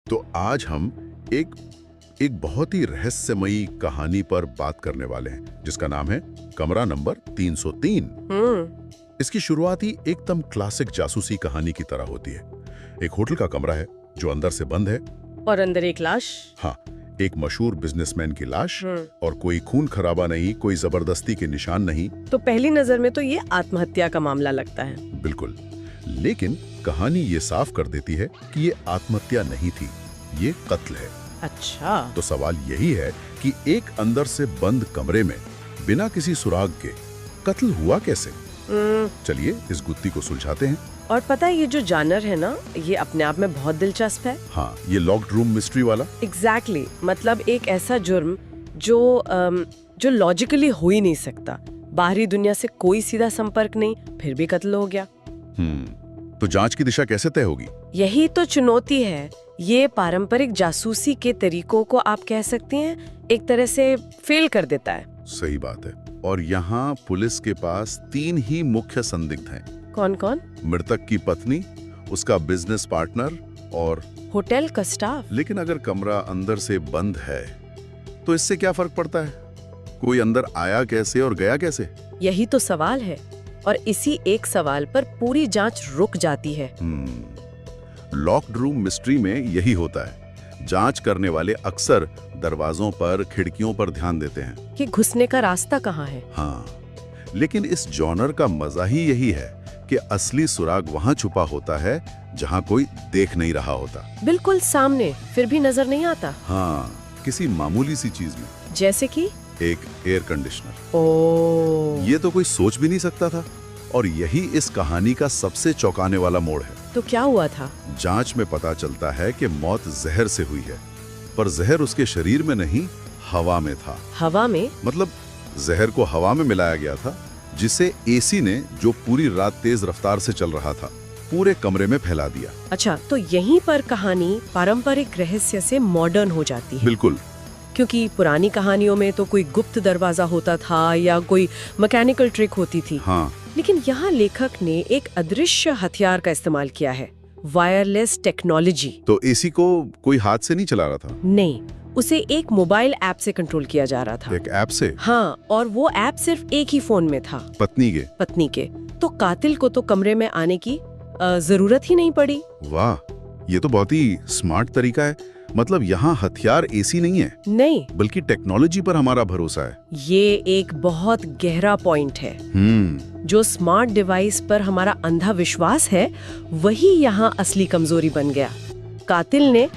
तो आज हम एक एक बहुत ही रहस्यमयी कहानी पर बात करने वाले हैं जिसका नाम है कमरा नंबर 303। इसकी शुरुआत ही एकदम क्लासिक जासूसी कहानी की तरह होती है। एक होटल का कमरा है जो अंदर से बंद है और अंदर एक लाश। हाँ, एक मशहूर बिजनेसमैन की लाश और कोई खून खराबा नहीं, कोई जबरदस्ती के निशान नहीं। तो पहली नजर में तो ये आत्महत्या का मामला लगता है। बिल्कुल, लेकिन कहानी ये साफ कर देती है कि ये आत्महत्या नहीं थी, ये कत्ल है। अच्छा, तो सवाल यही है कि एक अंदर से बंद कमरे में बिना किसी सुराग के कत्ल हुआ कैसे? चलिए इस गुत्थी को सुलझाते हैं। और पता है ये जो जानर है ना, ये अपने आप में बहुत दिलचस्प है। हाँ, ये लॉक्ड रूम मिस्ट्री वाला। एग्जैक्टली, मतलब एक ऐसा जुर्म जो लॉजिकली हो ही नहीं सकता। बाहरी दुनिया से कोई सीधा संपर्क नहीं, फिर भी कत्ल हो गया। तो जांच की दिशा कैसे तय होगी? यही तो चुनौती है। ये पारंपरिक जासूसी के तरीकों को आप कह सकती हैं एक तरह से फेल कर देता है। सही बात है। और यहाँ पुलिस के पास 3 ही मुख्य संदिग्ध हैं। कौन कौन? मृतक की पत्नी, उसका बिजनेस पार्टनर और होटल का स्टाफ। लेकिन अगर कमरा अंदर से बंद है तो इससे क्या फर्क पड़ता है? कोई अंदर आया कैसे और गया कैसे? यही तो सवाल है, और इसी एक सवाल पर पूरी जांच रुक जाती है। लॉक्ड रूम मिस्ट्री में यही होता है। जांच करने वाले अक्सर दरवाजों पर, खिड़कियों पर ध्यान देते हैं कि घुसने का रास्ता कहाँ है। हाँ, लेकिन इस जॉनर का मजा ही यही है कि असली सुराग वहां छुपा होता है जहां कोई देख नहीं रहा होता। बिल्कुल सामने, फिर भी नजर नहीं आता। हाँ, किसी मामूली सी चीज में। जैसे कि एक एयर कंडीशनर। ओह, ये तो कोई सोच भी नहीं सकता था। और यही इस कहानी का सबसे चौंकाने वाला मोड़ है। तो क्या हुआ था? जांच में पता चलता है कि मौत जहर से हुई है, पर जहर उसके शरीर में नहीं, हवा में था। हवा में? मतलब जहर को हवा में मिलाया गया था, जिसे एसी ने, जो पूरी रात तेज रफ्तार से चल रहा था, पूरे कमरे में फैला दिया। अच्छा, तो यहीं पर कहानी पारंपरिक रहस्य से मॉडर्न हो जाती है। बिल्कुल, क्योंकि पुरानी कहानियों में तो कोई गुप्त दरवाजा होता था या कोई मैकेनिकल ट्रिक होती थी। हाँ, लेकिन यहाँ लेखक ने एक अदृश्य हथियार का इस्तेमाल किया है, वायरलेस टेक्नोलॉजी। तो एसी को कोई हाथ से नहीं चला रहा था? नहीं, उसे एक मोबाइल ऐप से कंट्रोल किया जा रहा था। एक ऐप से? हाँ, और वो ऐप सिर्फ एक ही फोन में था, पत्नी के। तो कातिल को तो कमरे में आने की जरूरत ही नहीं पड़ी। वाह, ये तो बहुत ही स्मार्ट तरीका है। मतलब यहाँ हथियार एसी नहीं है, नहीं, बल्कि टेक्नोलॉजी पर हमारा भरोसा है। ये एक बहुत गहरा पॉइंट है। जो स्मार्ट डिवाइस पर हमारा अंधा विश्वास है, वही यहाँ असली कमजोरी बन गया। कातिल ने